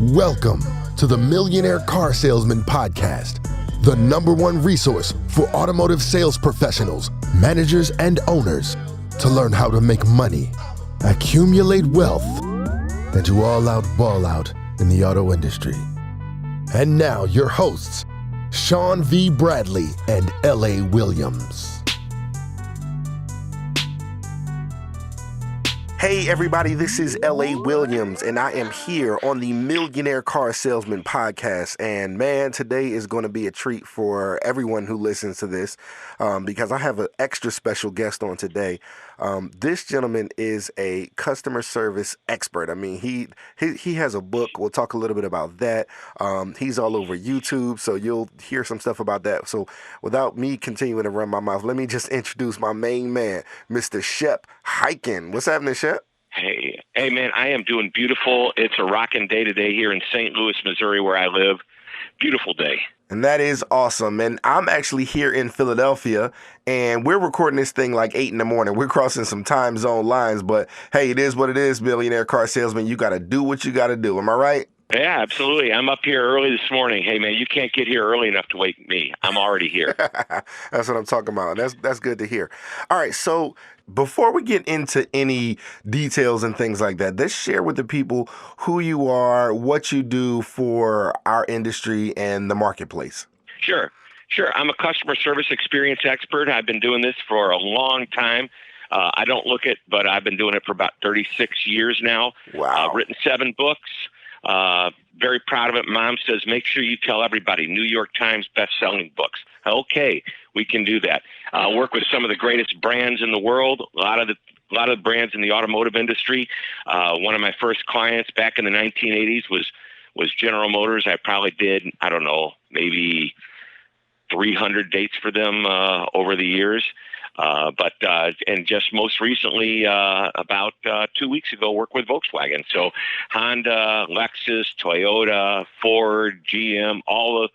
Welcome to the Millionaire Car Salesman Podcast, the #1 resource for automotive sales professionals, managers, and owners to learn how to make money, accumulate wealth, and to all out ball out in the auto industry. And now your hosts, Sean V. Bradley and L.A. Williams. Hey everybody, this is L.A. Williams, and I am here on the Millionaire Car Salesman Podcast. And man, today is going to be a treat for everyone who listens to this because I have an extra special guest on today. This gentleman is a customer service expert. I mean, he has a book. We'll talk a little bit about that. He's all over YouTube, so you'll hear some stuff about that. So without me continuing to run my mouth, let me just introduce my main man, Mr. Shep Hyken. What's happening, Shep? Hey, man, I am doing beautiful. It's a rocking day today here in St. Louis, Missouri, where I live. Beautiful day. And that is awesome. And I'm actually here in Philadelphia, and we're recording this thing like 8 in the morning. We're crossing some time zone lines, but hey, it is what it is, Millionaire Car Salesman. You got to do what you got to do. Am I right? Yeah, absolutely. I'm up here early this morning. Hey, man, you can't get here early enough to wake me. I'm already here. That's what I'm talking about. That's good to hear. All right, so before we get into any details and things like that, let's share with the people who you are, what you do for our industry and the marketplace. Sure. I'm a customer service experience expert. I've been doing this for a long time. I don't look it, but I've been doing it for about 36 years now. Wow. I've written 7 books. Very proud of it. Mom says, make sure you tell everybody, New York Times best-selling books. Okay, we can do that. Work with some of the greatest brands in the world, a lot of brands in the automotive industry. One of my first clients back in the 1980s was General Motors. I probably did, I don't know, maybe 300 dates for them over the years. And just most recently, about 2 weeks ago, worked with Volkswagen. So Honda, Lexus, Toyota, Ford, GM, all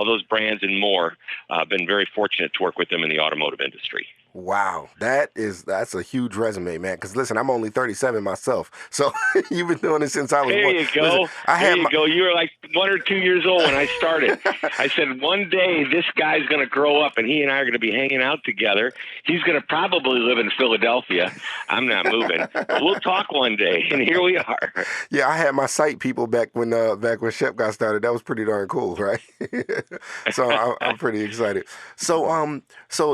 those brands and more. I've been very fortunate to work with them in the automotive industry. Wow, that's a huge resume, man. Because listen, I'm only 37 myself, so you've been doing this since I was. There you go. Listen, there you go. You were like 1 or 2 years old when I started. I said one day this guy's going to grow up, and he and I are going to be hanging out together. He's going to probably live in Philadelphia. I'm not moving. But we'll talk one day, and here we are. Yeah, I had my site people back when Shep got started. That was pretty darn cool, right? So I'm pretty excited. So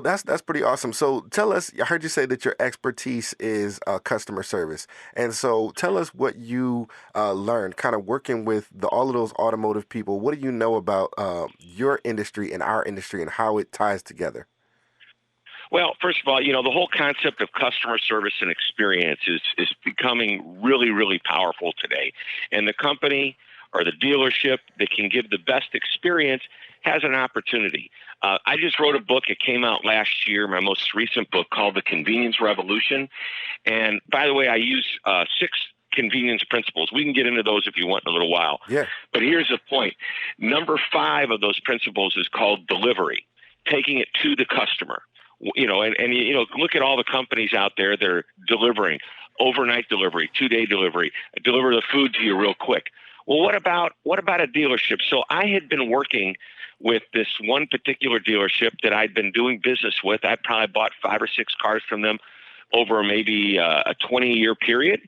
that's pretty awesome. So tell us, I heard you say that your expertise is customer service. And so tell us what you learned kind of working with all of those automotive people. What do you know about your industry and our industry and how it ties together? Well, first of all, the whole concept of customer service and experience is becoming really, really powerful today. And the company or the dealership that can give the best experience has an opportunity. I just wrote a book. It came out last year, my most recent book called The Convenience Revolution. And by the way, I use 6 convenience principles. We can get into those if you want in a little while. Yeah. But here's the point. Number 5 of those principles is called delivery, taking it to the customer. Look at all the companies out there that are delivering, overnight delivery, 2-day delivery, deliver the food to you real quick. Well, what about a dealership? So I had been working with this one particular dealership that I'd been doing business with. I probably bought 5 or 6 cars from them over maybe a 20-year period,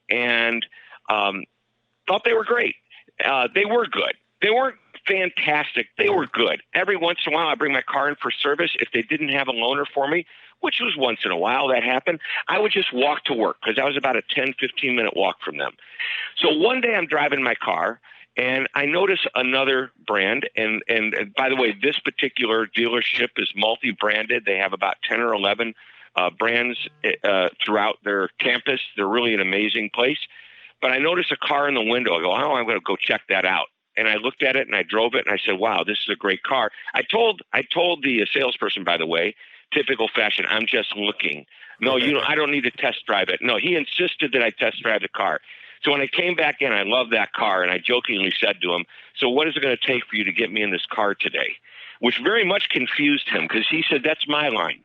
and thought they were great. They were good. They weren't fantastic. They were good. Every once in a while, I bring my car in for service. If they didn't have a loaner for me, which was once in a while that happened, I would just walk to work because I was about a 10, 15-minute walk from them. So one day I'm driving my car, and I notice another brand. And by the way, this particular dealership is multi-branded. They have about 10 or 11 brands throughout their campus. They're really an amazing place. But I noticed a car in the window. I go, oh, I'm going to go check that out. And I looked at it and I drove it and I said, wow, this is a great car. I told the salesperson, by the way, typical fashion, I'm just looking. No, I don't need to test drive it. No, he insisted that I test drive the car. So when I came back in, I loved that car, and I jokingly said to him, so what is it going to take for you to get me in this car today? Which very much confused him because he said, that's my line.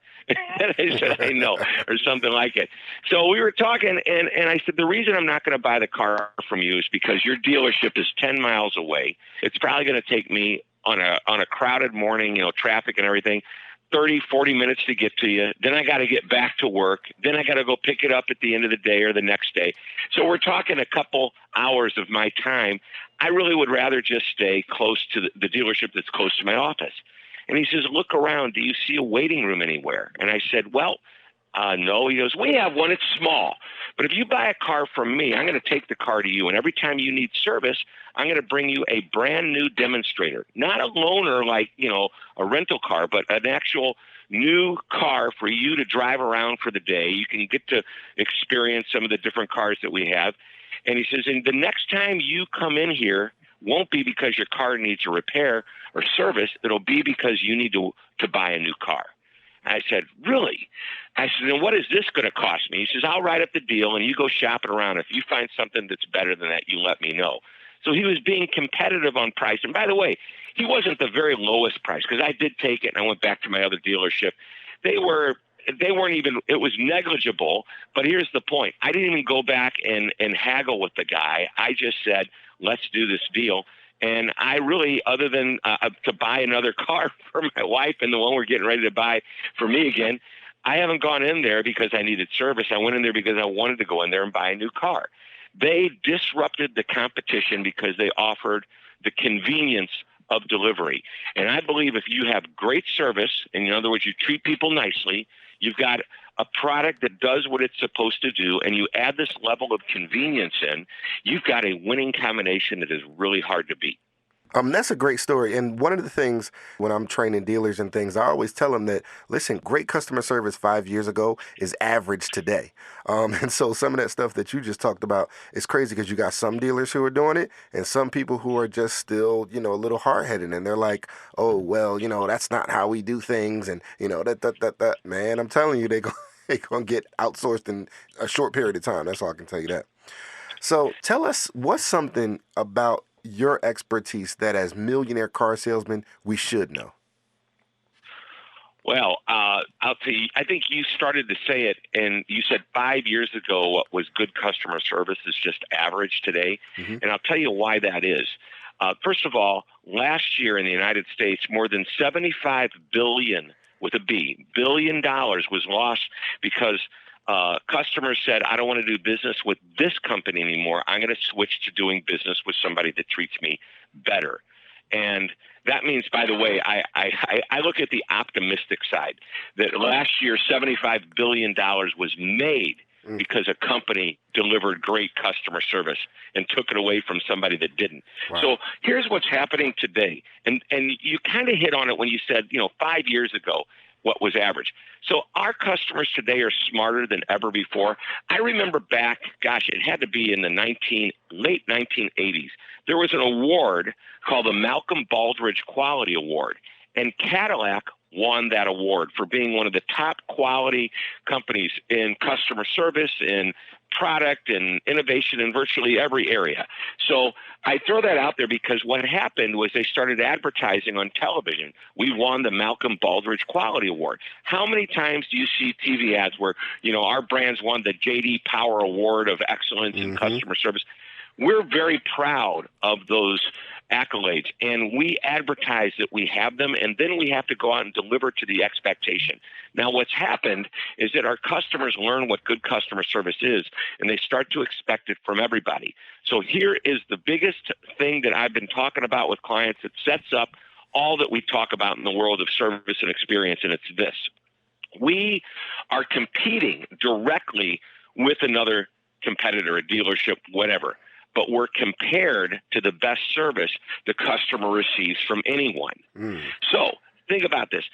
And I said, I know, or something like it. So we were talking, and I said, the reason I'm not going to buy the car from you is because your dealership is 10 miles away. It's probably going to take me on a crowded morning, traffic and everything, 30, 40 minutes to get to you. Then I got to get back to work. Then I got to go pick it up at the end of the day or the next day. So we're talking a couple hours of my time. I really would rather just stay close to the dealership that's close to my office. And he says, look around. Do you see a waiting room anywhere? And I said, well, no. He goes, we have one. It's small. But if you buy a car from me, I'm going to take the car to you. And every time you need service, I'm going to bring you a brand new demonstrator. Not a loaner like, a rental car, but an actual new car for you to drive around for the day. You can get to experience some of the different cars that we have. And he says, and the next time you come in here, won't be because your car needs a repair or service. It'll be because you need to buy a new car. I said, really? I said, then what is this going to cost me? He says, I'll write up the deal and you go shop it around. If you find something that's better than that, you let me know. So he was being competitive on price. And by the way, he wasn't the very lowest price because I did take it and I went back to my other dealership. They weren't even, it was negligible. But here's the point. I didn't even go back and haggle with the guy. I just said, let's do this deal. And I really, other than to buy another car for my wife and the one we're getting ready to buy for me again, I haven't gone in there because I needed service. I went in there because I wanted to go in there and buy a new car. They disrupted the competition because they offered the convenience of delivery. And I believe if you have great service, and in other words, you treat people nicely, you've got a product that does what it's supposed to do, and you add this level of convenience in, you've got a winning combination that is really hard to beat. That's a great story. And one of the things when I'm training dealers and things, I always tell them that, listen, great customer service 5 years ago is average today. And so some of that stuff that you just talked about is crazy because you got some dealers who are doing it and some people who are just still, a little hard-headed. And they're like, oh, well, that's not how we do things. And, that. Man, I'm telling you, they're going to get outsourced in a short period of time. That's all I can tell you that. So tell us, what's something about your expertise that as millionaire car salesmen we should know? Well, I'll tell you, I think you started to say it, and you said 5 years ago what was good customer service is just average today. Mm-hmm. And I'll tell you why that is. First of all, last year in the United States, more than $75 billion, with a B, $1 billion was lost because customers said, I don't want to do business with this company anymore. I'm going to switch to doing business with somebody that treats me better. And that means, by the way, I look at the optimistic side, that last year $75 billion was made because a company delivered great customer service and took it away from somebody that didn't. Wow. So here's what's happening today. And you kind of hit on it when you said, 5 years ago, what was average. So our customers today are smarter than ever before. I remember back, it had to be in the late 1980s. There was an award called the Malcolm Baldrige Quality Award, and Cadillac won that award for being one of the top quality companies in customer service, in product, and innovation in virtually every area. So I throw that out there because what happened was they started advertising on television. We won the Malcolm Baldrige Quality Award. How many times do you see TV ads where, our brands won the J.D. Power Award of Excellence in Customer Service? We're very proud of those accolades, and we advertise that we have them, and then we have to go out and deliver to the expectation. Now, what's happened is that our customers learn what good customer service is, and they start to expect it from everybody. So here is the biggest thing that I've been talking about with clients that sets up all that we talk about in the world of service and experience, and it's this. We are competing directly with another competitor, a dealership, whatever, but we're compared to the best service the customer receives from anyone. So think about this.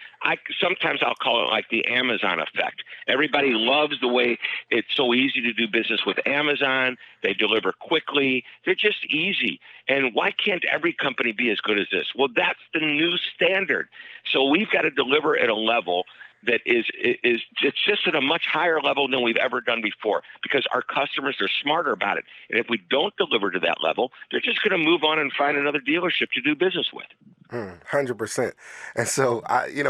Sometimes I'll call it like the Amazon effect. Everybody loves the way it's so easy to do business with Amazon. They deliver quickly. They're just easy. And why can't every company be as good as this? Well, that's the new standard. So we've got to deliver at a level that is it's just at a much higher level than we've ever done before because our customers are smarter about it. And if we don't deliver to that level, they're just going to move on and find another dealership to do business with. 100%. And so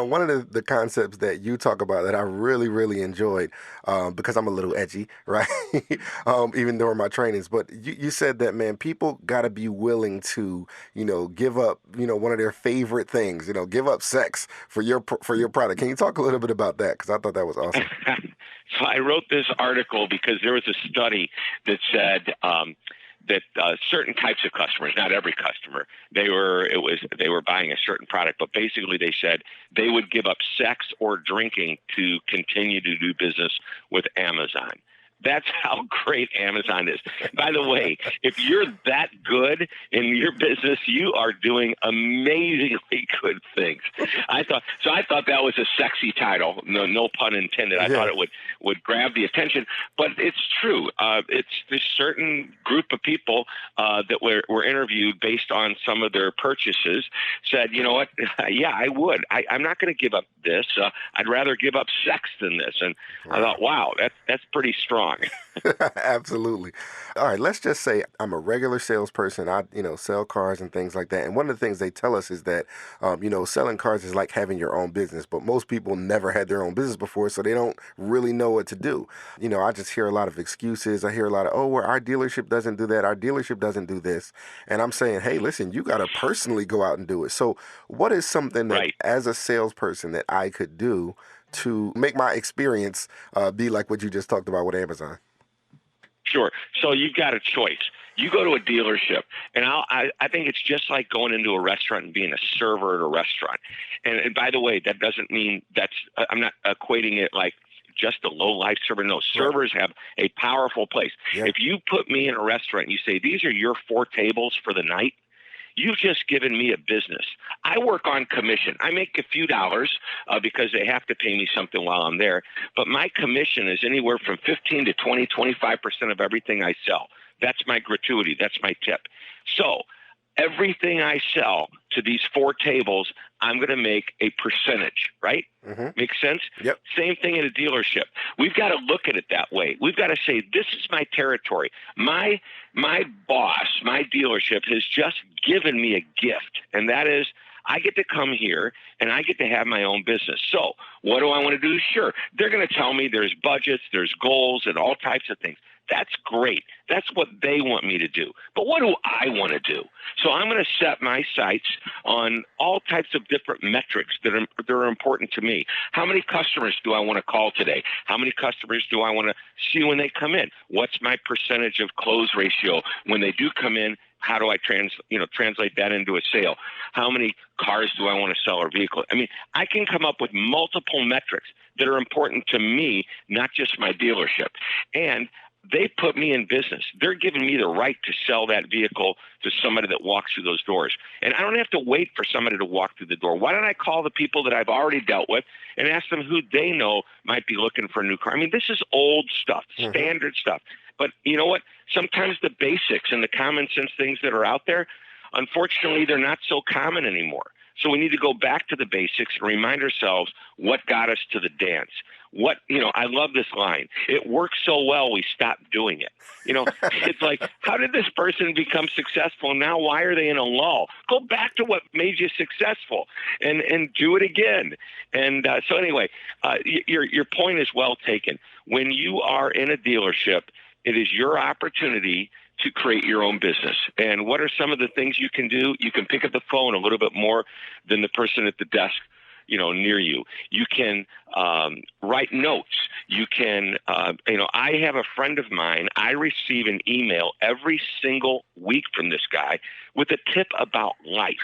one of the concepts that you talk about that I really, really enjoyed, because I'm a little edgy, right? Even during my trainings, but you said that, man, people got to be willing to, give up, one of their favorite things, give up sex for your product. Can you talk a little bit about that? Because I thought that was awesome. So I wrote this article because there was a study that said that certain types of customers, not every customer, they were buying a certain product, but basically they said they would give up sex or drinking to continue to do business with Amazon. That's how great Amazon is. By the way, if you're that good in your business, you are doing amazingly good things. I thought that was a sexy title. No pun intended. I thought it would grab the attention, but it's true. It's this certain group of people that were interviewed based on some of their purchases said, you know what? Yeah, I would. I'm not going to give up this. I'd rather give up sex than this. And I thought, wow, that's pretty strong. Absolutely. All right, let's just say I'm a regular salesperson. I, sell cars and things like that. And one of the things they tell us is that, selling cars is like having your own business. But most people never had their own business before, so they don't really know what to do. I just hear a lot of excuses. I hear a lot of, well, our dealership doesn't do that. Our dealership doesn't do this. And I'm saying, hey, listen, you got to personally go out and do it. So what is something that, Right. as a salesperson, that I could do to make my experience be like what you just talked about with Amazon? Sure. So you've got a choice. You go to a dealership, and I think it's just like going into a restaurant and being a server at a restaurant. And by the way, that doesn't mean I'm not equating it like just a low life server. No, servers have a powerful place. Yeah. If you put me in a restaurant and you say, these are your 4 tables for the night, you've just given me a business. I work on commission. I make a few dollars because they have to pay me something while I'm there. But my commission is anywhere from 15 to 20, 25% of everything I sell. That's my gratuity. That's my tip. So everything I sell to these 4 tables, I'm going to make a percentage, right? Mm-hmm. Makes sense? Yep. Same thing at a dealership. We've got to look at it that way. We've got to say, this is my territory. My boss, my dealership has just given me a gift, and that is I get to come here and I get to have my own business. So what do I want to do? Sure. They're going to tell me there's budgets, there's goals, and all types of things. That's great. That's what they want me to do. But what do I want to do? So I'm going to set my sights on all types of different metrics that are important to me. How many customers do I want to call today? How many customers do I want to see when they come in? What's my percentage of close ratio when they do come in? How do I translate that into a sale? How many cars do I want to sell or vehicles? I mean, I can come up with multiple metrics that are important to me, not just my dealership. And they put me in business. They're giving me the right to sell that vehicle to somebody that walks through those doors. And I don't have to wait for somebody to walk through the door. Why don't I call the people that I've already dealt with and ask them who they know might be looking for a new car? I mean, this is old stuff, standard stuff. But you know what? Sometimes the basics and the common sense things that are out there, unfortunately, they're not so common anymore. So we need to go back to the basics and remind ourselves what got us to the dance. I love this line. It works so well, we stopped doing it. It's like, how did this person become successful? Now, why are they in a lull? Go back to what made you successful and do it again. And so anyway, your point is well taken. When you are in a dealership, it is your opportunity to create your own business. And what are some of the things you can do? You can pick up the phone a little bit more than the person at the desk, near you. You can write notes. You can, I have a friend of mine. I receive an email every single week from this guy with a tip about life.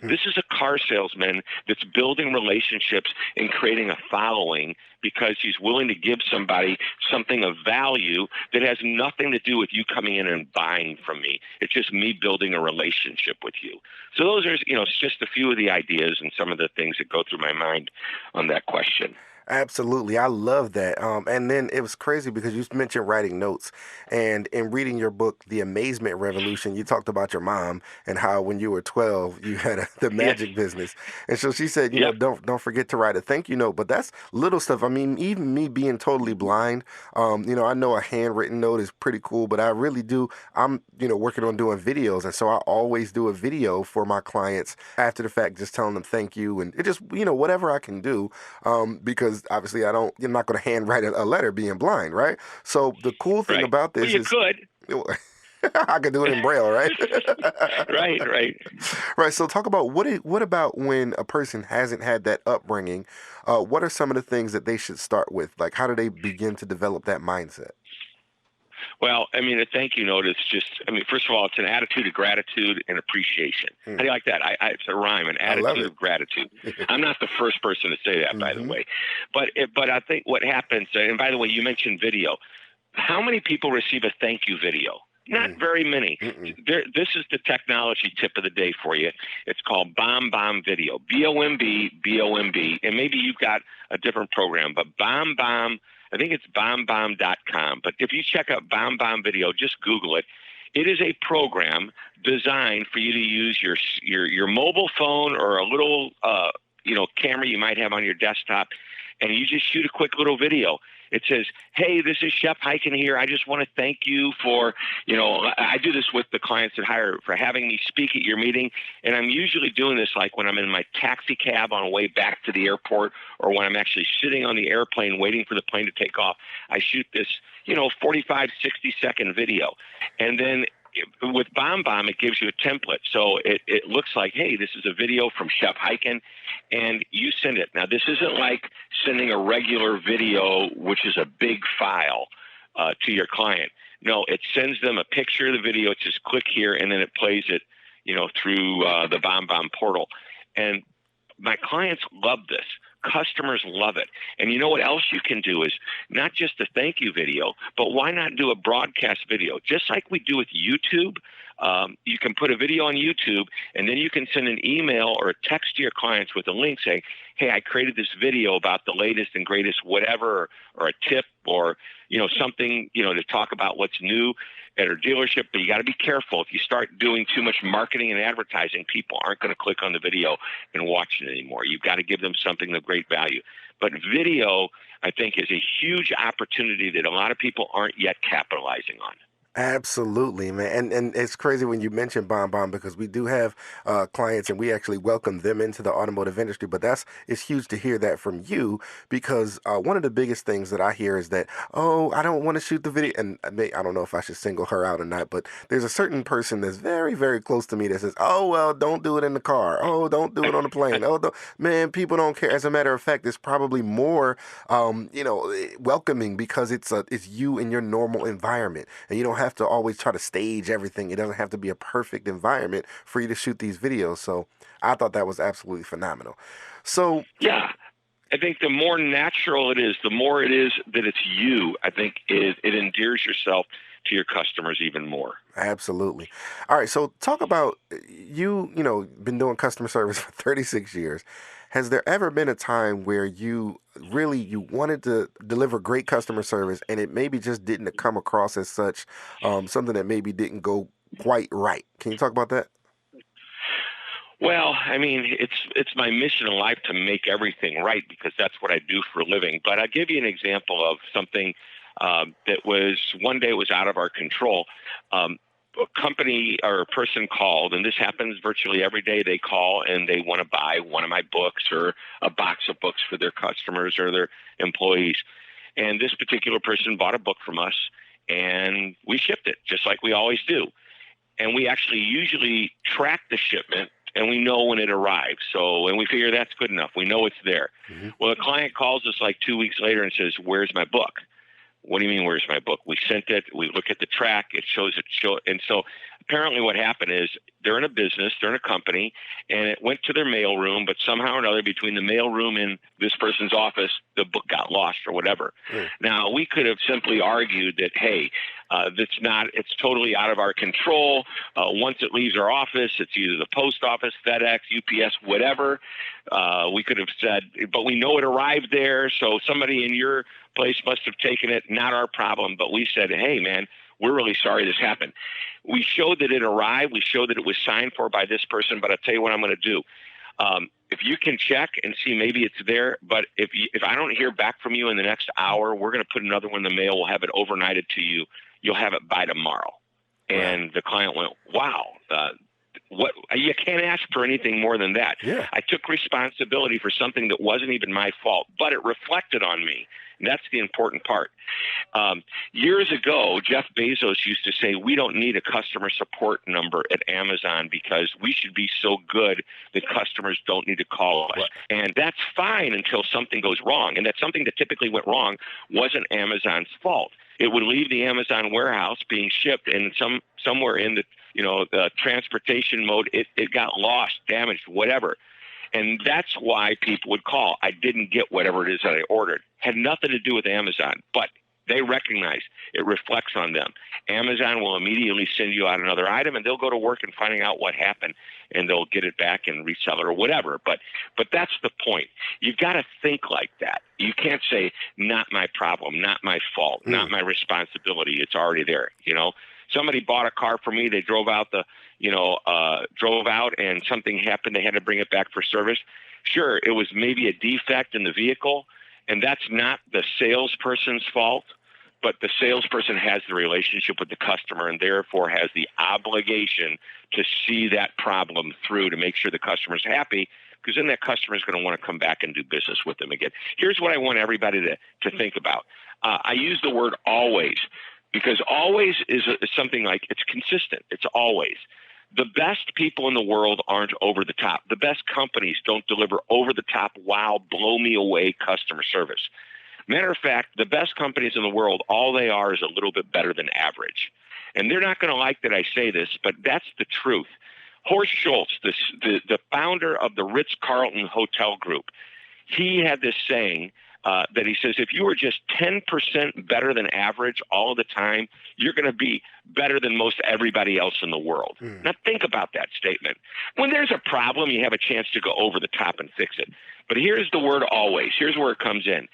This is a car salesman that's building relationships and creating a following because he's willing to give somebody something of value that has nothing to do with you coming in and buying from me. It's just me building a relationship with you. So those are, it's just a few of the ideas and some of the things that go through my mind on that question. Absolutely. I love that. And then it was crazy because you mentioned writing notes. And in reading your book, The Amazement Revolution, you talked about your mom and how when you were 12, you had the Yes. magic business. And so she said, Yep. don't forget to write a thank you note. But that's little stuff. I mean, even me being totally blind, I know a handwritten note is pretty cool, but I really do. I'm working on doing videos. And so I always do a video for my clients after the fact, just telling them thank you. And it just whatever I can do because obviously you're not going to handwrite a letter being blind, right? So the cool thing Right. about Well, this you is could. I could do it in Braille, right? Right. Right. Right. So talk about what about when a person hasn't had that upbringing? What are some of the things that they should start with? Like, how do they begin to develop that mindset? Well, I mean, a thank you note is just, I mean, first of all, it's an attitude of gratitude and appreciation. How Hmm. do you like that? It's a rhyme, an I love attitude it. of gratitude. I'm not the first person to say that, by the Hmm. way. But I think what happens, and by the way, you mentioned video. How many people receive a thank you video? Not Mm. very many. Mm-mm. This is the technology tip of the day for you. It's called Bomb Video, BOMB, and maybe you've got a different program, but Bomb, I think it's bomb.com. But if you check out Bomb Video, just Google it. It is a program designed for you to use your mobile phone or a little camera you might have on your desktop, and you just shoot a quick little video. It says, "Hey, this is Shep Hyken here. I just want to thank you for, I do this with the clients that hire for having me speak at your meeting. And I'm usually doing this like when I'm in my taxi cab on the way back to the airport or when I'm actually sitting on the airplane waiting for the plane to take off. I shoot this, 45, 60-second video. And then with Bomb, it gives you a template. So it looks like, hey, this is a video from Shep Hyken, and you send it. Now, this isn't like sending a regular video, which is a big file, to your client. No, it sends them a picture of the video. It says, click here, and then it plays it, through the Bomb portal. And my clients love this. Customers love it. And you know what else you can do is not just a thank you video, but why not do a broadcast video? Just like we do with YouTube, you can put a video on YouTube, and then you can send an email or a text to your clients with a link saying, hey, I created this video about the latest and greatest whatever, or a tip, or something, to talk about what's new at our dealership. But you got to be careful. If you start doing too much marketing and advertising, people aren't going to click on the video and watch it anymore. You've got to give them something of great value. But video, I think, is a huge opportunity that a lot of people aren't yet capitalizing on. Absolutely, man. And it's crazy when you mention Bomb because we do have clients and we actually welcome them into the automotive industry. But it's huge to hear that from you because one of the biggest things that I hear is that, oh, I don't want to shoot the video. And I don't know if I should single her out or not, but there's a certain person that's very, very close to me that says, oh, well, don't do it in the car. Oh, don't do it on the plane. Oh, don't. Man, people don't care. As a matter of fact, it's probably more, welcoming because it's you in your normal environment and you don't have to always try to stage everything. It doesn't have to be a perfect environment for you to shoot these videos. So I thought that was absolutely phenomenal. So Yeah. I think the more natural it is, the more it is that it's you, I think it endears yourself to your customers even more. absolutely. All right. So talk about been doing customer service for 36 years. Has there ever been a time where you wanted to deliver great customer service and it maybe just didn't come across as such, something that maybe didn't go quite right? Can you talk about that? Well, I mean, it's my mission in life to make everything right because that's what I do for a living. But I'll give you an example of something that was one day it was out of our control. A company or a person called, and this happens virtually every day. They call and they want to buy one of my books or a box of books for their customers or their employees. And this particular person bought a book from us, and we shipped it just like we always do. And we actually usually track the shipment and we know when it arrives. So, and we figure that's good enough. We know it's there. Hmm. Well, the client calls us like 2 weeks later and says, where's my book? What do you mean, where's my book? We sent it. We look at the track. It shows it. And so apparently what happened is they're in a business, they're in a company, and it went to their mail room, but somehow or another between the mail room and this person's office, the book got lost or whatever. Now, we could have simply argued that, hey, it's totally out of our control. Once it leaves our office, it's either the post office, FedEx, UPS, whatever. We could have said, but we know it arrived there, so somebody in your place must have taken it, not our problem. But we said, hey, man, we're really sorry this happened. We showed that it arrived. We showed that it was signed for by this person, but I'll tell you what I'm going to do. If you can check and see, maybe it's there, but if I don't hear back from you in the next hour, we're going to put another one in the mail. We'll have it overnighted to you. You'll have it by tomorrow. And the client went, wow, what? You can't ask for anything more than that. Yeah. I took responsibility for something that wasn't even my fault, but it reflected on me. And that's the important part. Years ago, Jeff Bezos used to say, we don't need a customer support number at Amazon because we should be so good that customers don't need to call us. And that's fine until something goes wrong. And that something that typically went wrong wasn't Amazon's fault. It would leave the Amazon warehouse being shipped, and somewhere in the transportation mode, it got lost, damaged, whatever. And that's why people would call. I didn't get whatever it is that I ordered. Had nothing to do with Amazon, but they recognize it reflects on them. Amazon will immediately send you out another item, and they'll go to work and finding out what happened, and they'll get it back and resell it or whatever. But that's the point. You've got to think like that. You can't say, not my problem, not my fault, not my responsibility. It's already there, Somebody bought a car for me. They drove out and something happened. They had to bring it back for service. Sure, it was maybe a defect in the vehicle, and that's not the salesperson's fault, but the salesperson has the relationship with the customer and therefore has the obligation to see that problem through to make sure the customer's happy, because then that customer is going to want to come back and do business with them again. Here's what I want everybody to think about. I use the word always, because always is something like it's consistent. It's always. The best people in the world aren't over the top. The best companies don't deliver over the top, wow, blow me away customer service. Matter of fact, the best companies in the world, all they are is a little bit better than average. And they're not going to like that I say this, but that's the truth. Horst Schultz, the founder of the Ritz-Carlton Hotel Group, he had this saying, that he says, if you were just 10% better than average all the time, you're going to be better than most everybody else in the world. Now think about that statement. When there's a problem, you have a chance to go over the top and fix it. But here's the word always. Here's where it comes in.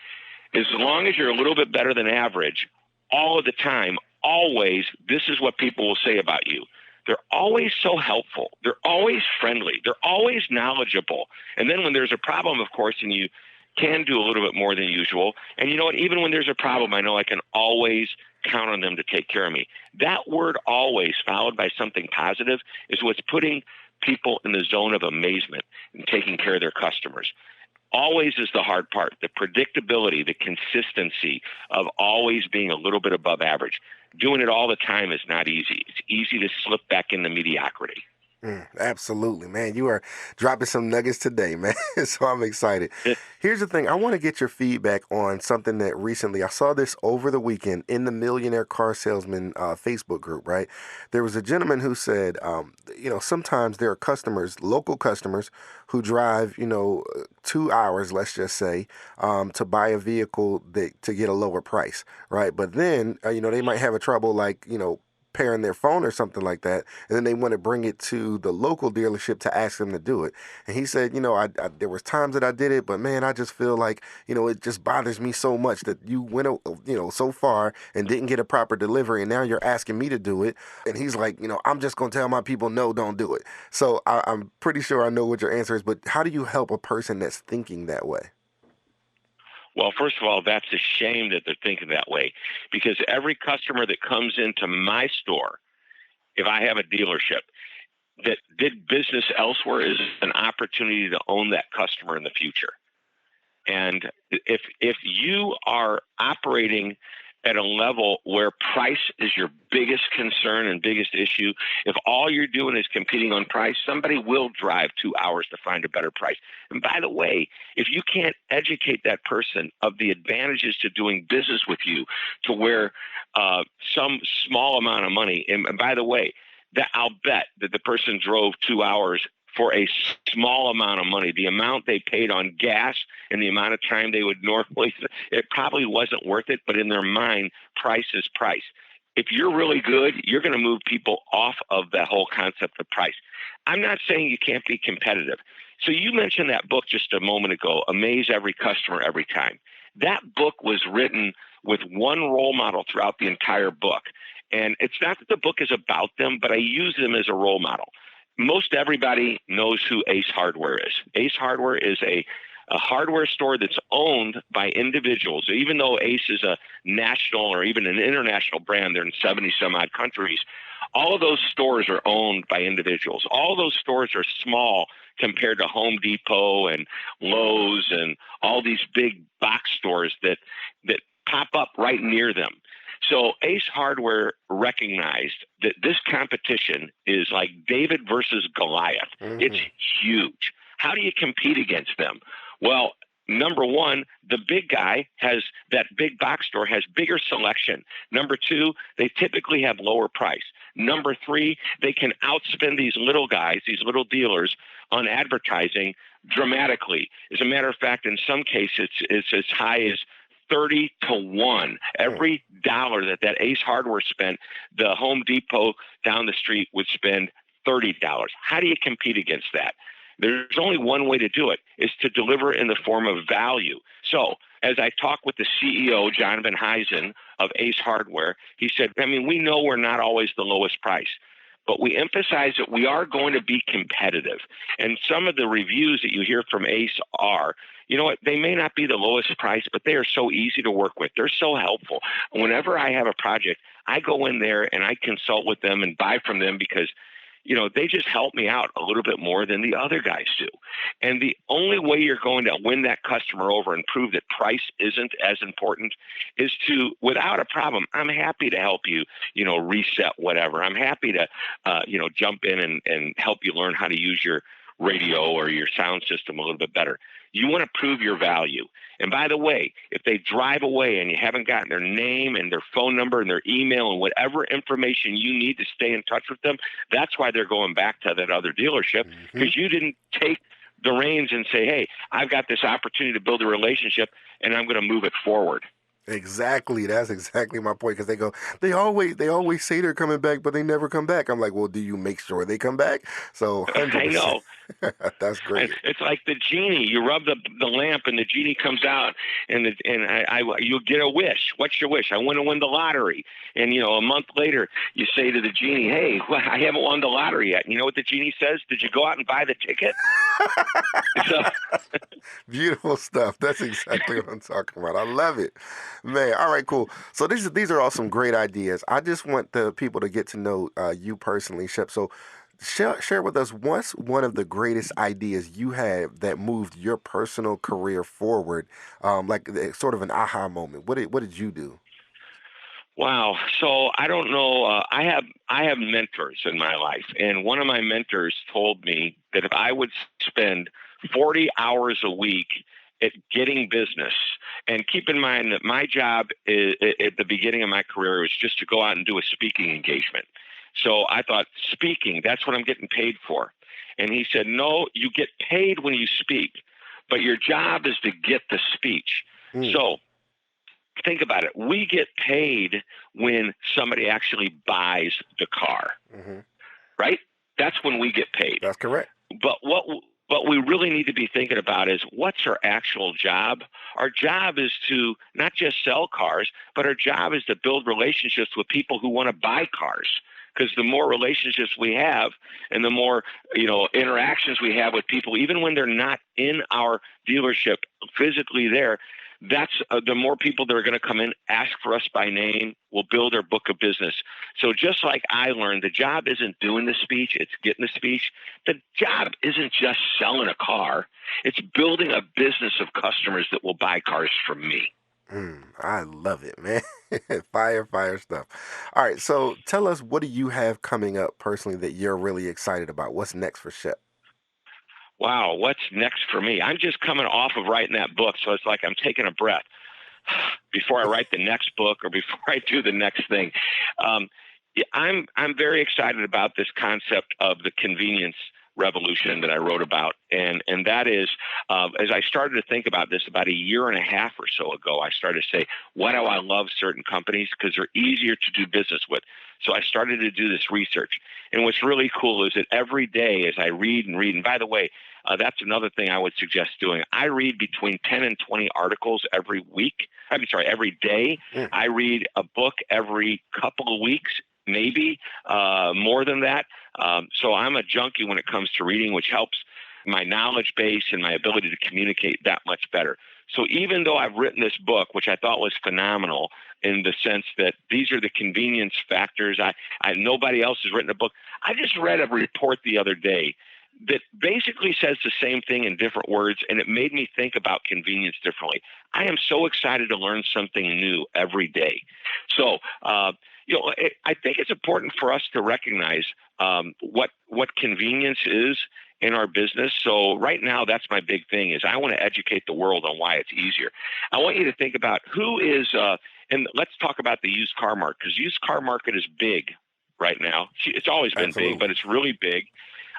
As long as you're a little bit better than average all of the time, always, this is what people will say about you. They're always so helpful. They're always friendly. They're always knowledgeable. And then when there's a problem, of course, and you can do a little bit more than usual. And you know what? Even when there's a problem, I know I can always count on them to take care of me. That word always followed by something positive is what's putting people in the zone of amazement and taking care of their customers. Always is the hard part, the predictability, the consistency of always being a little bit above average. Doing it all the time is not easy. It's easy to slip back into mediocrity. Absolutely, man. You are dropping some nuggets today, man. So I'm excited. Here's the thing. I want to get your feedback on something that recently I saw this over the weekend in the Millionaire Car Salesman Facebook group, right? There was a gentleman who said, sometimes there are customers, local customers who drive, 2 hours, let's just say, to buy a vehicle to get a lower price, right? But then, they might have a trouble like, pairing their phone or something like that, and then they want to bring it to the local dealership to ask them to do it. And he said, there was times that I did it, but man, I just feel like, it just bothers me so much that you went, so far and didn't get a proper delivery, and now you're asking me to do it. And he's like, I'm just going to tell my people, no, don't do it. So I'm pretty sure I know what your answer is, but how do you help a person that's thinking that way? Well, first of all, that's a shame that they're thinking that way, because every customer that comes into my store, if I have a dealership that did business elsewhere, is an opportunity to own that customer in the future. And if you are operating at a level where price is your biggest concern and biggest issue, if all you're doing is competing on price, somebody will drive 2 hours to find a better price. And by the way, if you can't educate that person of the advantages to doing business with you to where some small amount of money, and by the way, that I'll bet that the person drove 2 hours for a small amount of money, the amount they paid on gas and the amount of time they would normally, it probably wasn't worth it, but in their mind, price is price. If you're really good, you're going to move people off of that whole concept of price. I'm not saying you can't be competitive. So you mentioned that book just a moment ago, Amaze Every Customer Every Time. That book was written with one role model throughout the entire book. And it's not that the book is about them, but I use them as a role model. Most everybody knows who Ace Hardware is. Ace Hardware is a hardware store that's owned by individuals. Even though Ace is a national or even an international brand, they're in 70 some odd countries, all of those stores are owned by individuals. All of those stores are small compared to Home Depot and Lowe's and all these big box stores that pop up right near them. So Ace Hardware recognized that this competition is like David versus Goliath. Mm-hmm. It's huge. How do you compete against them? Well, number one, the big guy has that big box store has bigger selection. Number two, they typically have lower price. Number three, they can outspend these little guys, these little dealers on advertising dramatically. As a matter of fact, in some cases, it's as high as 30 to 1. Every dollar that Ace Hardware spent, the Home Depot down the street would spend $30. How do you compete against that? There's only one way to do it, is to deliver in the form of value. So as I talked with the CEO, Jonathan Hyken of Ace Hardware, he said, we know we're not always the lowest price, but we emphasize that we are going to be competitive. And some of the reviews that you hear from Ace are, you know what, they may not be the lowest price, but they are so easy to work with. They're so helpful. Whenever I have a project, I go in there and I consult with them and buy from them because, they just help me out a little bit more than the other guys do. And the only way you're going to win that customer over and prove that price isn't as important is to, without a problem, I'm happy to help you, reset whatever. I'm happy to, jump in and help you learn how to use your radio or your sound system a little bit better. You want to prove your value. And by the way, if they drive away and you haven't gotten their name and their phone number and their email and whatever information you need to stay in touch with them, that's why they're going back to that other dealership, because you didn't take the reins and say, hey, I've got this opportunity to build a relationship and I'm going to move it forward. Exactly. That's exactly my point. Because they always say they're coming back, but they never come back. I'm like, well, do you make sure they come back? So 100%. I know. That's great. It's like the genie. You rub the lamp, and the genie comes out, and you get a wish. What's your wish? I want to win the lottery. And a month later, you say to the genie, "Hey, I haven't won the lottery yet." And you know what the genie says? Did you go out and buy the ticket? Beautiful stuff. That's exactly what I'm talking about. I love it, man. All right, cool. So these are all some great ideas. I just want the people to get to know you personally, Shep. So share with us, what's one of the greatest ideas you have that moved your personal career forward, like sort of an aha moment. What did you do? Wow. So I don't know. I have mentors in my life, and one of my mentors told me that if I would spend 40 hours a week at getting business, and keep in mind that my job at the beginning of my career was just to go out and do a speaking engagement. So I thought, speaking, that's what I'm getting paid for. And he said, no, you get paid when you speak, but your job is to get the speech. So think about it. We get paid when somebody actually buys the car, right? That's when we get paid. That's correct. But what we really need to be thinking about is, what's our actual job? Our job is to not just sell cars, but our job is to build relationships with people who want to buy cars. Because the more relationships we have and the more, interactions we have with people, even when they're not in our dealership physically there, that's the more people that are going to come in, ask for us by name, will build our book of business. So just like I learned, the job isn't doing the speech, it's getting the speech. The job isn't just selling a car. It's building a business of customers that will buy cars from me. I love it, man. Fire stuff. All right, so tell us, what do you have coming up personally that you're really excited about? What's next for Shep? Wow, what's next for me? I'm just coming off of writing that book, so it's like I'm taking a breath before I write the next book or before I do the next thing. Yeah, I'm very excited about this concept of the convenience revolution that I wrote about, and that is, as I started to think about this about a year and a half or so ago, I started to say, why do I love certain companies? Because they're easier to do business with. So I started to do this research, and what's really cool is that every day as I read and read, and by the way, that's another thing I would suggest doing. I read between 10 and 20 articles every week. Every day. Mm. I read a book every couple of weeks, maybe more than that. So I'm a junkie when it comes to reading, which helps my knowledge base and my ability to communicate that much better. So even though I've written this book, which I thought was phenomenal in the sense that these are the convenience factors, nobody else has written a book. I just read a report the other day that basically says the same thing in different words, and it made me think about convenience differently. I am so excited to learn something new every day. So, I think it's important for us to recognize what convenience is in our business. So right now, that's my big thing is I want to educate the world on why it's easier. I want you to think about who is, and let's talk about the used car market, because used car market is big right now. It's always been big, Absolutely. but it's really big.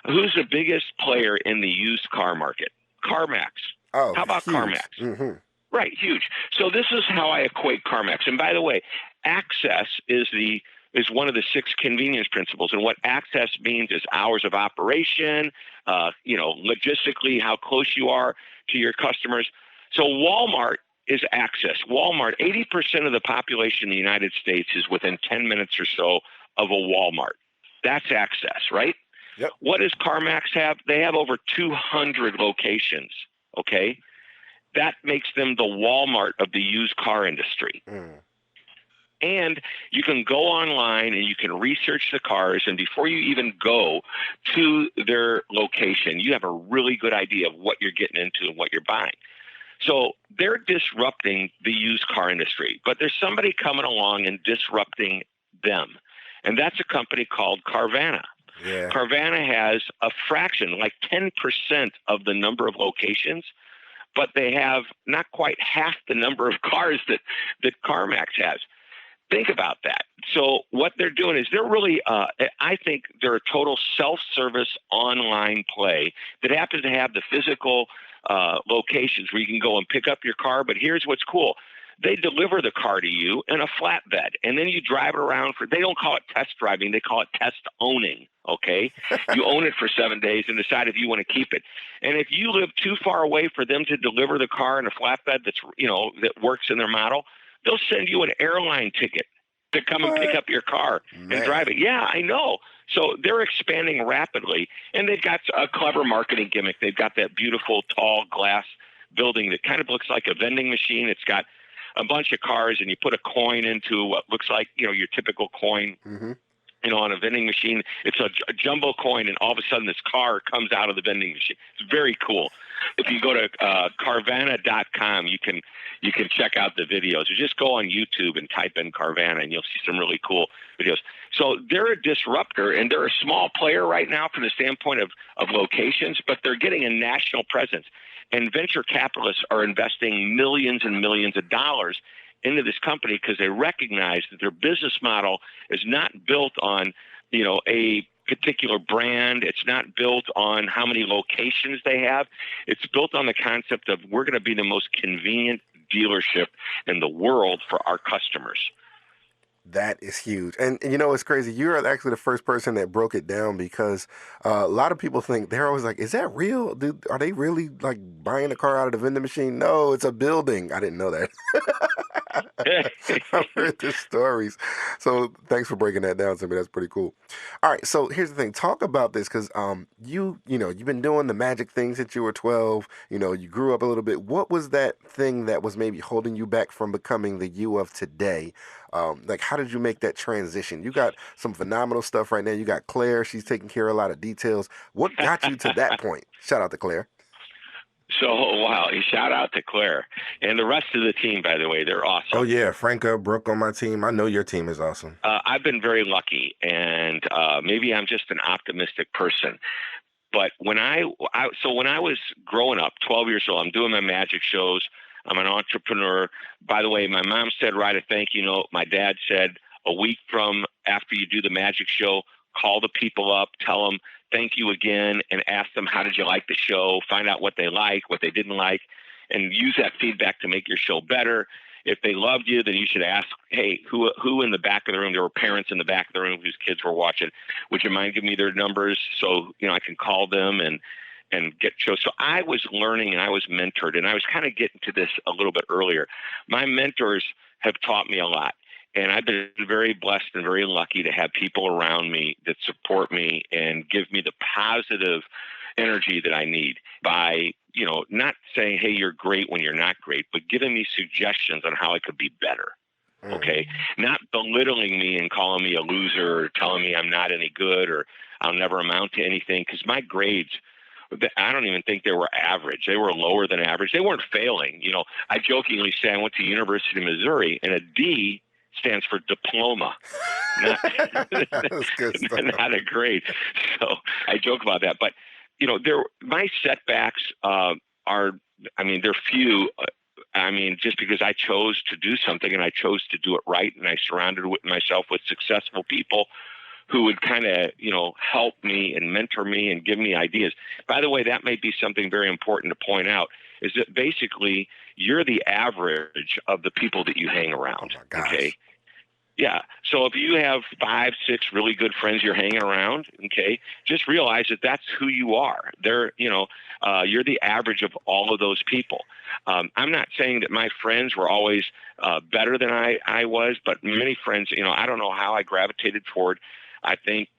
Who's the biggest player in the used car market? CarMax. Oh, How about CarMax? huge. Hmm. Right, huge. So this is how I equate CarMax. And by the way, access is one of the six convenience principles. And what access means is hours of operation, logistically how close you are to your customers. So Walmart is access. Walmart, 80% of the population in the United States is within 10 minutes or so of a Walmart. That's access, right? Yep. What does CarMax have? They have over 200 locations. Okay. That makes them the Walmart of the used car industry. Mm. And you can go online and you can research the cars. And before you even go to their location, you have a really good idea of what you're getting into and what you're buying. So they're disrupting the used car industry, but there's somebody coming along and disrupting them. And that's a company called Carvana. Yeah. Carvana has a fraction, like 10% of the number of locations, but they have not quite half the number of cars that CarMax has. Think about that. So what they're doing is they're really, I think they're a total self-service online play that happens to have the physical locations where you can go and pick up your car. But here's what's cool. They deliver the car to you in a flatbed, and then you drive it around they don't call it test driving, they call it test owning, okay? You own it for 7 days and decide if you want to keep it. And if you live too far away for them to deliver the car in a flatbed that works in their model, they'll send you an airline ticket to come and pick What? up your car and drive Man. it. Yeah, I know. So they're expanding rapidly, and they've got a clever marketing gimmick. They've got that beautiful tall glass building that kind of looks like a vending machine. It's got a bunch of cars, and you put a coin into what looks like your typical coin Hmm. on a vending machine. It's a jumbo coin, and all of a sudden this car comes out of the vending machine. It's very cool. If you go to Carvana.com, you can check out the videos. Or just go on YouTube and type in Carvana, and you'll see some really cool videos. So they're a disruptor, and they're a small player right now from the standpoint of locations, but they're getting a national presence. And venture capitalists are investing millions and millions of dollars into this company because they recognize that their business model is not built on, a particular brand. It's not built on how many locations they have. It's built on the concept of we're going to be the most convenient dealership in the world for our customers. That is huge. And it's crazy. You're actually the first person that broke it down because a lot of people think they're always like, is that real? Dude, are they really like buying a car out of the vending machine? No, it's a building. I didn't know that. I've heard the stories. So thanks for breaking that down to me. That's pretty cool. All right. So here's the thing. Talk about this because you've been doing the magic things since you were 12. You grew up a little bit. What was that thing that was maybe holding you back from becoming the you of today? Like, how did you make that transition? You got some phenomenal stuff right now. You got Claire. She's taking care of a lot of details. What got you to that point? Shout out to Claire. So, wow. Shout out to Claire and the rest of the team, by the way. They're Oh awesome. yeah, Franca, Brooke on my team. I know your team is awesome. I've been very lucky, and maybe I'm just an optimistic person. But when when I was growing up, 12 years old, I'm doing my magic shows. I'm an entrepreneur. By the way, my mom said, write a thank you note. My dad said, a week from after you do the magic show, call the people up, tell them thank you again, and ask them how did you like the show, find out what they like, what they didn't like, and use that feedback to make your show better. If they loved you, then you should ask, hey, who in the back of the room, there were parents in the back of the room whose kids were watching, would you mind giving me their numbers so, I can call them and get shows. So I was learning and I was mentored, and I was kind of getting to this a little bit earlier. My mentors have taught me a lot, and I've been very blessed and very lucky to have people around me that support me and give me the positive energy that I need by, not saying, hey, you're great when you're not great, but giving me suggestions on how I could be better. Okay. Not belittling me and calling me a loser or telling me I'm not any good or I'll never amount to anything. Because my grades, I don't even think they were average. They were lower than average. They weren't failing. I jokingly say I went to University of Missouri, and a D stands for diploma, not, That's good stuff. not a grade. So I joke about that. But, my setbacks they're few. Just because I chose to do something and I chose to do it right, and I surrounded myself with successful people who would kind of, help me and mentor me and give me ideas. By the way, that may be something very important to point out, is that basically you're the average of the people that you hang around. Oh my gosh. Okay. Yeah. So if you have 5, 6 really good friends you're hanging around, okay, just realize that that's who you are. You're the average of all of those people. I'm not saying that my friends were always better than I was, but many friends, I don't know how I gravitated toward, I think,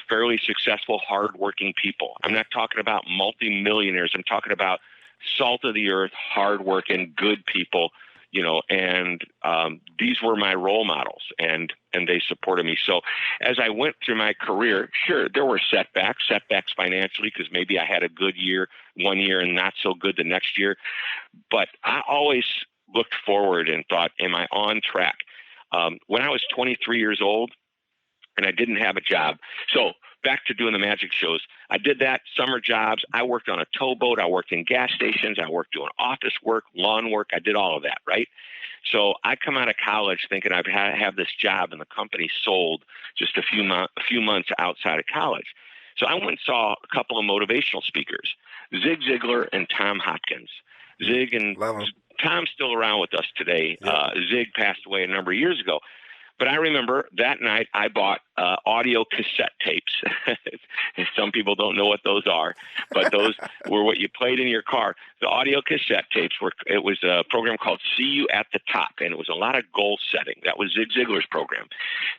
fairly successful, hardworking people. I'm not talking about multimillionaires. I'm talking about salt of the earth, hardworking, good people. And these were my role models, and they supported me. So as I went through my career, sure, there were setbacks financially, because maybe I had a good year one year and not so good the next year. But I always looked forward and thought, am I on track? When I was 23 years old and I didn't have a job. So back to doing the magic shows. I did that, summer jobs. I worked on a towboat. I worked in gas stations. I worked doing office work, lawn work. I did all of that, right? So I come out of college thinking I'd have this job, and the company sold just a few months outside of college. So I went and saw a couple of motivational speakers, Zig Ziglar and Tom Hopkins. Zig and Tom's still around with us today. Yep. Zig passed away a number of years ago. But I remember that night I bought audio cassette tapes. Some people don't know what those are, but those were what you played in your car. The audio cassette tapes it was a program called See You at the Top, and it was a lot of goal setting. That was Zig Ziglar's program.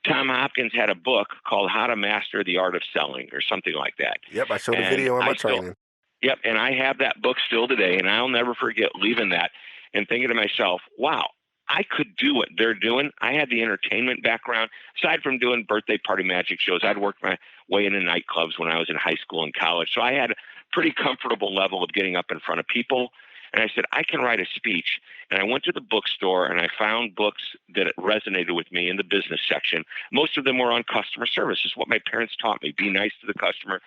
Tom Hopkins had a book called How to Master the Art of Selling, or something like that. Yep, I showed a video in my training. Yep, and I have that book still today, and I'll never forget leaving that and thinking to myself, wow, I could do what they're doing. I had the entertainment background. Aside from doing birthday party magic shows, I'd worked my way into nightclubs when I was in high school and college. So I had a pretty comfortable level of getting up in front of people. And I said, I can write a speech. And I went to the bookstore and I found books that resonated with me in the business section. Most of them were on customer service. It's what my parents taught me. Be nice to the customer,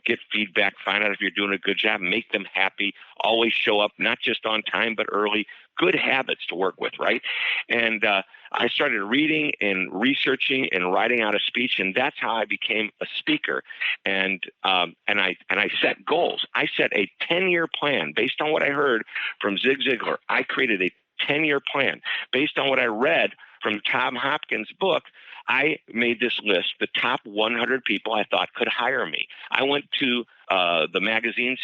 get feedback, find out if you're doing a good job, make them happy, always show up, not just on time, but early. Good habits to work with, right? And I started reading and researching and writing out a speech, and that's how I became a speaker. And I set goals. I set a 10-year plan based on what I heard from Zig Ziglar. I created a 10-year plan based on what I read from Tom Hopkins' book. I made this list, the top 100 people I thought could hire me. I went to the magazine's,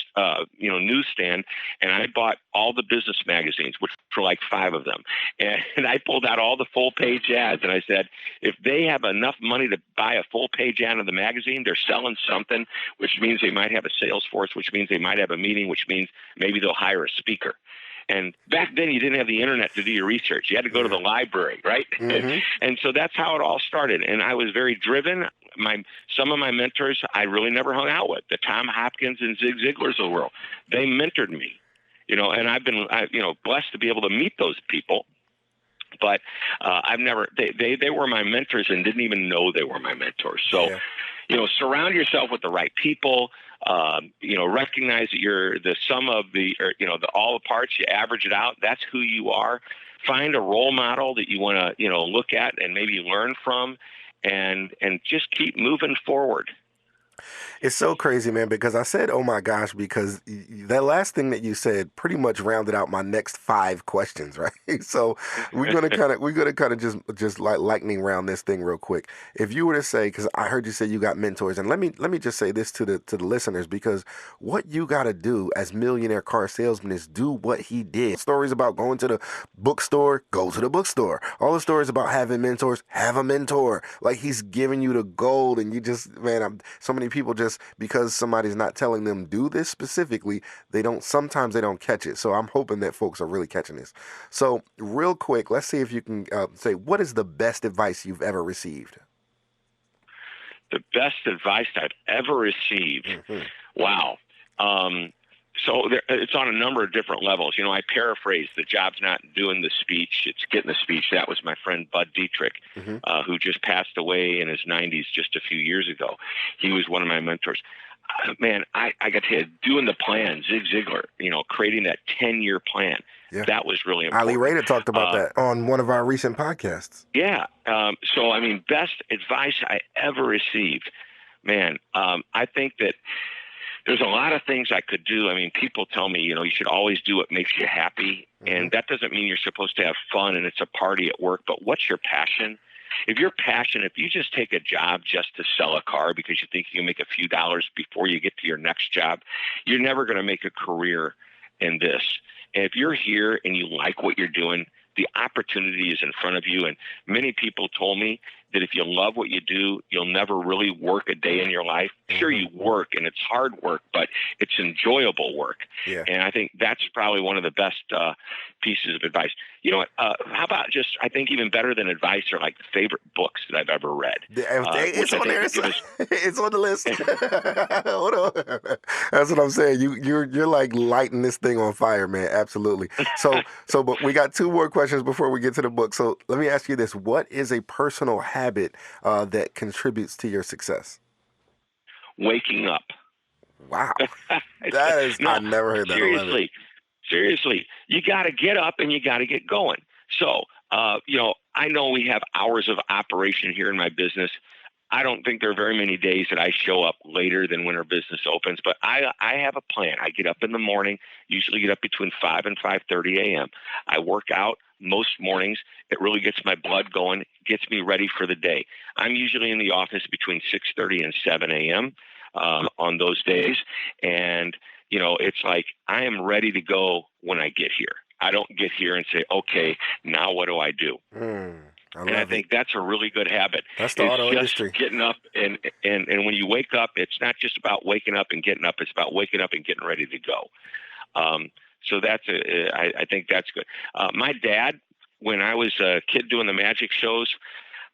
newsstand, and I bought all the business magazines, which were like 5 of them. And I pulled out all the full-page ads, and I said, if they have enough money to buy a full-page ad of the magazine, they're selling something, which means they might have a sales force, which means they might have a meeting, which means maybe they'll hire a speaker. And back then, you didn't have the internet to do your research. You had to go to the library, right? Mm-hmm. And so that's how it all started. And I was very driven. Some of my mentors I really never hung out with, the Tom Hopkins and Zig Ziglars of the world. They mentored me. And I've been, blessed to be able to meet those people. But I've never, they were my mentors and didn't even know they were my mentors. So, Yeah. Surround yourself with the right people. Recognize that you're the sum of all the parts. You average it out. That's who you are. Find a role model that you want to, look at and maybe learn from, and just keep moving forward. It's so crazy, man, because I said, "Oh my gosh," because that last thing that you said pretty much rounded out my next 5 questions, right? So we're gonna kind of just like lightning round this thing real quick. If you were to say, because I heard you say you got mentors, and let me just say this to the listeners, because what you got to do as millionaire car salesman is do what he did. Stories about going to the bookstore, go to the bookstore. All the stories about having mentors, have a mentor. Like he's giving you the gold, and you just, man, so many people just because somebody's not telling them do this specifically, sometimes they don't catch it. So I'm hoping that folks are really catching this. So real quick, let's see if you can say, what is the best advice you've ever received? The best advice I've ever received. Mm-hmm. Wow. It's on a number of different levels. I paraphrase, the job's not doing the speech, it's getting the speech. That was my friend Bud Dietrich, Mm-hmm. who just passed away in his 90s just a few years ago. He was one of my mentors. Man, I got to tell you, doing the plan, Zig Ziglar, creating that 10-year plan, Yeah. that was really Ali important. Rader talked about that on one of our recent podcasts. Yeah. Best advice I ever received, man, I think that there's a lot of things I could do. I mean, people tell me, you should always do what makes you happy. Mm-hmm. And that doesn't mean you're supposed to have fun and it's a party at work, but what's your passion? If you're passionate, if you just take a job just to sell a car because you think you can make a few dollars before you get to your next job, you're never going to make a career in this. And if you're here and you like what you're doing, the opportunity is in front of you. And many people told me that if you love what you do, you'll never really work a day in your life. Sure, you work and it's hard work, but it's enjoyable work. Yeah. And I think that's probably one of the best pieces of advice. You know what? How about I think even better than advice are like favorite books that I've ever read. It's on there. It's on the list. Hold on. That's what I'm saying. You're like lighting this thing on fire, man. Absolutely. But we got 2 more questions before we get to the book. So let me ask you this: what is a personal habit that contributes to your success? Waking up. Wow, that is. I never heard that. Seriously, you got to get up and you got to get going. So, I know we have hours of operation here in my business. I don't think there are very many days that I show up later than when our business opens, but I have a plan. I get up in the morning, usually get up between 5 and 5:30 a.m. I work out most mornings. It really gets my blood going, gets me ready for the day. I'm usually in the office between 6:30 and 7 a.m. On those days. And, it's like I am ready to go when I get here. I don't get here and say, okay, now what do I do? I think that's a really good habit. That's the auto industry. Getting up and when you wake up, it's not just about waking up and getting up. It's about waking up and getting ready to go. So I think that's good. My dad, when I was a kid doing the magic shows,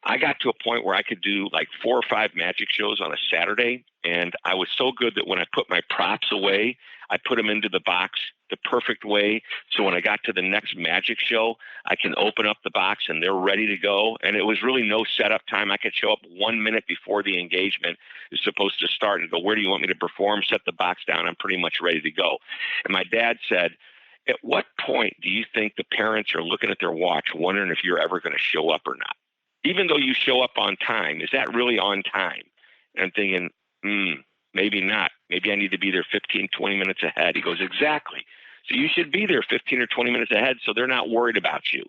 I got to a point where I could do like 4 or 5 magic shows on a Saturday. And I was so good that when I put my props away, I put them into the box the perfect way. So when I got to the next magic show, I can open up the box and they're ready to go. And it was really no setup time. I could show up 1 minute before the engagement is supposed to start and go, where do you want me to perform? Set the box down. I'm pretty much ready to go. And my dad said, at what point do you think the parents are looking at their watch, wondering if you're ever going to show up or not? Even though you show up on time, is that really on time? And I'm thinking, maybe not. Maybe I need to be there 15, 20 minutes ahead. He goes, exactly. So you should be there 15 or 20 minutes ahead so they're not worried about you.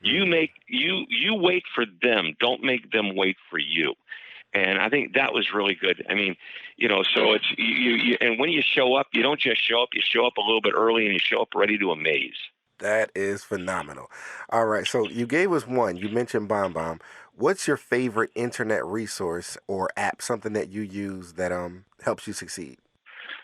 You wait for them. Don't make them wait for you. And I think that was really good. I mean, so it's you and when you show up, you don't just show up. You show up a little bit early and you show up ready to amaze. That is phenomenal. All right, so you gave us one. You mentioned BombBomb. What's your favorite internet resource or app, something that you use that helps you succeed?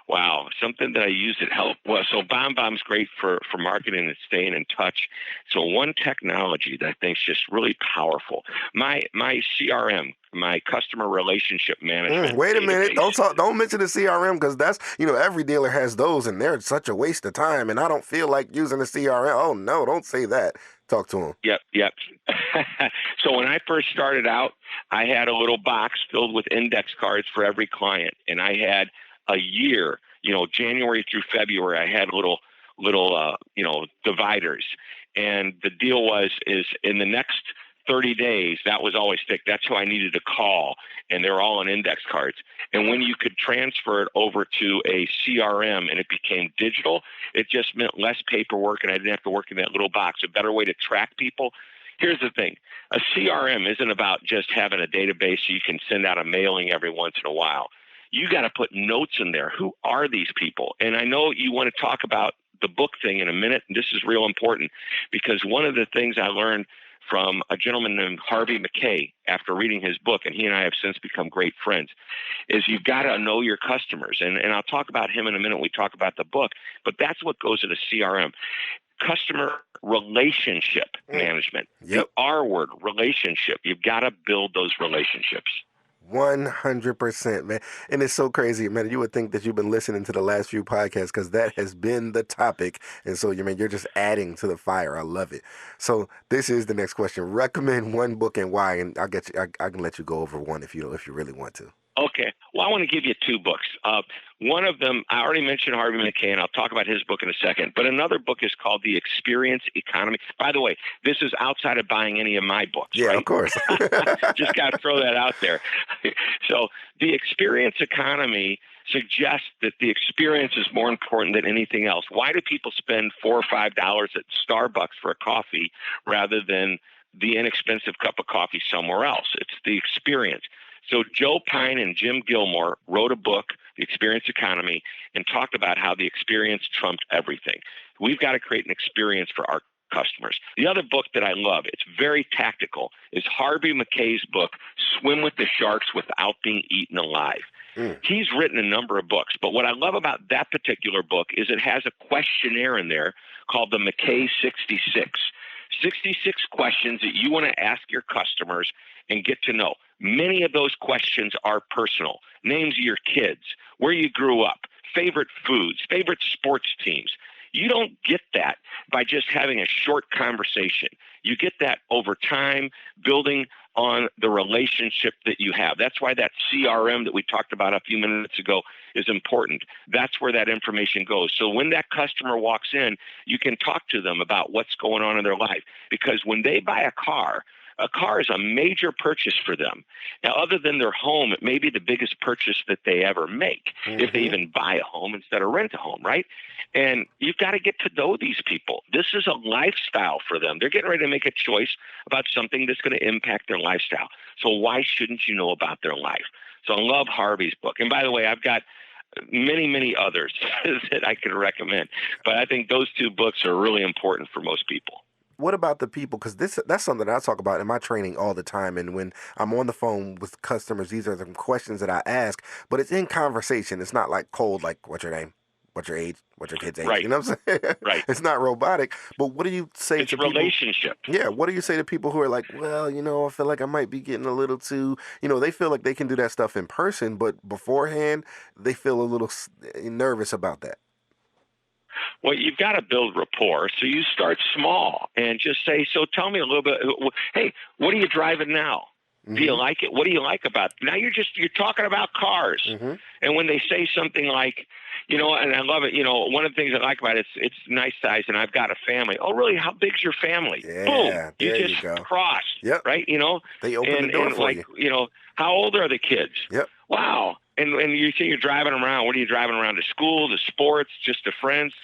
Wow, something that I use that help. Well, so BombBomb's great for marketing and staying in touch. So one technology that I think is just really powerful. My CRM my customer relationship management Wait a minute. database. Don't mention the CRM because that's, every dealer has those and they're such a waste of time. And I don't feel like using a CRM. Oh, no, don't say that. Talk to him. Yep. So when I first started out, I had a little box filled with index cards for every client. And I had a year, January through February, I had little dividers. And the deal is in the next 30 days, that was always thick. That's who I needed to call. And they're all on index cards. And when you could transfer it over to a CRM and it became digital, it just meant less paperwork and I didn't have to work in that little box. A better way to track people. Here's the thing. A CRM isn't about just having a database so you can send out a mailing every once in a while. You got to put notes in there. Who are these people? And I know you want to talk about the book thing in a minute. And this is real important because one of the things I learned from a gentleman named Harvey McKay after reading his book, and he and I have since become great friends, is you've got to know your customers. And I'll talk about him in a minute when we talk about the book, but that's what goes into CRM. Customer relationship management. Yep. The R word, relationship. You've got to build those relationships. 100%, man. And it's so crazy, man. You would think that you've been listening to the last few podcasts because that has been the topic. And so, you're just adding to the fire. I love it. So this is the next question. Recommend one book and why. And I'll get you, I can let you go over one if you really want to. Okay. Well, I want to give you two books. One of them, I already mentioned Harvey McKay, and I'll talk about his book in a second. But another book is called The Experience Economy. By the way, this is outside of buying any of my books, yeah, right? Of course. Just got to throw that out there. So The Experience Economy suggests that the experience is more important than anything else. Why do people spend $4 or $5 at Starbucks for a coffee rather than the inexpensive cup of coffee somewhere else? It's the experience. So Joe Pine and Jim Gilmore wrote a book, The Experience Economy, and talked about how the experience trumped everything. We've got to create an experience for our customers. The other book that I love, it's very tactical, is Harvey McKay's book, Swim with the Sharks Without Being Eaten Alive. He's written a number of books, but what I love about that particular book is it has a questionnaire in there called the McKay 66. 66 questions that you want to ask your customers and get to know. Many of those questions are personal. Names of your kids, where you grew up, favorite foods, favorite sports teams. You don't get that by just having a short conversation. You get that over time, building on the relationship that you have. That's why that CRM that we talked about a few minutes ago is important. That's where that information goes. So when that customer walks in, you can talk to them about what's going on in their life. Because when they buy a car is a major purchase for them. Now, other than their home, it may be the biggest purchase that they ever make, if they even buy a home instead of rent a home, right? And you've got to get to know these people. This is a lifestyle for them. They're getting ready to make a choice about something that's going to impact their lifestyle. So why shouldn't you know about their life? So I love Harvey's book. And by the way, I've got many, many others that I could recommend. But I think those two books are really important for most people. What about the people? Because that's something that I talk about in my training all the time. And when I'm on the phone with customers, these are the questions that I ask. But it's in conversation. It's not like cold, like what's your name? What's your age? What's your kid's age? Right. You know what I'm saying? Right. It's not robotic. But what do you say it's to people? Relationship. Yeah. What do you say to people who are like, well, I feel like I might be getting a little too, they feel like they can do that stuff in person, but beforehand, they feel a little nervous about that. Well, you've got to build rapport. So you start small and just say, so tell me a little bit, hey, what are you driving now? Do you like it? What do you like about it? Now you're talking about cars. And when they say something like, and I love it, one of the things I like about it, it's nice size and I've got a family. Oh, really? How big's your family? Yeah, boom. There You just go. crossed. Yep. Right? They open the door for you. How old are the kids? Yep. Wow. And you say you're driving around. What are you driving around to school, to sports, just to friends?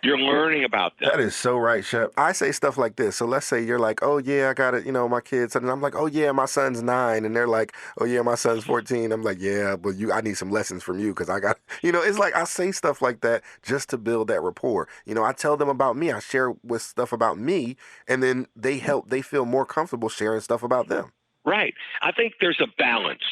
You're learning about them. That is so right, Shep. I say stuff like this. So let's say you're like, oh, yeah, I got it, my kids. And I'm like, oh, yeah, my son's 9. And they're like, oh, yeah, my son's 14. I'm like, yeah, but I need some lessons from you because I got, it's like I say stuff like that just to build that rapport. I tell them about me. I share with stuff about me. And then they feel more comfortable sharing stuff about them. Right. I think there's a balance.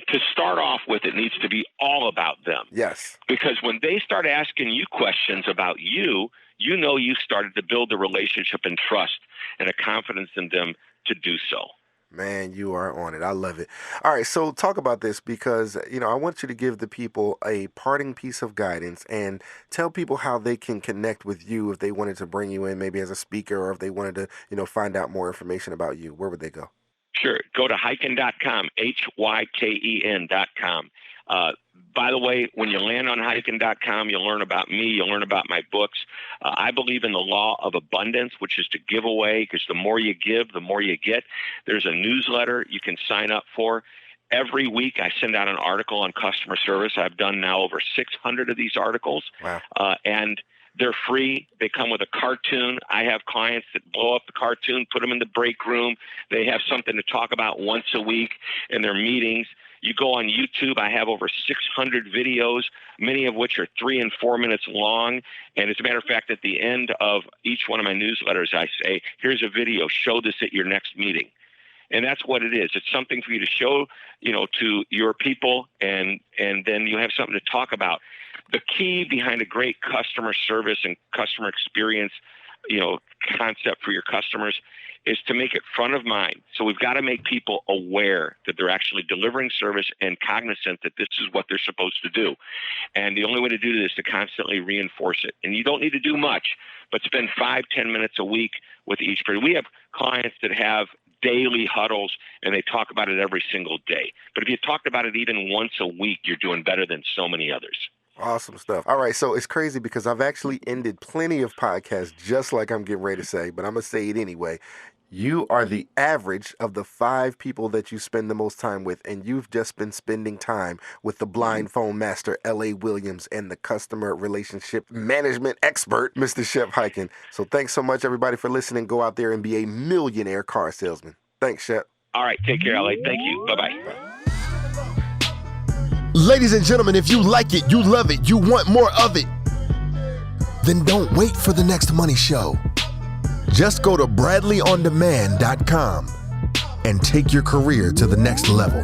To start off with, it needs to be all about them. Yes. Because when they start asking you questions about you, you started to build a relationship and trust and a confidence in them to do so. Man, you are on it. I love it. All right, so talk about this because, I want you to give the people a parting piece of guidance and tell people how they can connect with you if they wanted to bring you in maybe as a speaker or if they wanted to, find out more information about you. Where would they go? Sure. Go to Hyken.com, Hyken.com. By the way, when you land on Hyken.com, you'll learn about me, you'll learn about my books. I believe in the law of abundance, which is to give away, because the more you give, the more you get. There's a newsletter you can sign up for. Every week, I send out an article on customer service. I've done now over 600 of these articles. Wow. And they're free. They come with a cartoon. I have clients that blow up the cartoon, put them in the break room. They have something to talk about once a week in their meetings. You go on YouTube, I have over 600 videos, many of which are 3 and 4 minutes long. And as a matter of fact, at the end of each one of my newsletters, I say, here's a video, show this at your next meeting. And that's what it is. It's something for you to show, to your people, and then you have something to talk about. The key behind a great customer service and customer experience, concept for your customers is to make it front of mind. So we've got to make people aware that they're actually delivering service and cognizant that this is what they're supposed to do. And the only way to do this is to constantly reinforce it. And you don't need to do much, but spend 5-10 minutes a week with each person. We have clients that have daily huddles, and they talk about it every single day. But if you talked about it even once a week, you're doing better than so many others. Awesome stuff. All right, so it's crazy because I've actually ended plenty of podcasts just like I'm getting ready to say, but I'm going to say it anyway. You are the average of the 5 people that you spend the most time with, and you've just been spending time with the blind phone master, L.A. Williams, and the customer relationship management expert, Mr. Shep Hyken. So thanks so much, everybody, for listening. Go out there and be a millionaire car salesman. Thanks, Shep. All right, take care, L.A. Thank you. Bye-bye. Ladies and gentlemen, if you like it, you love it, you want more of it, then don't wait for the next money show. Just go to bradleyondemand.com and take your career to the next level.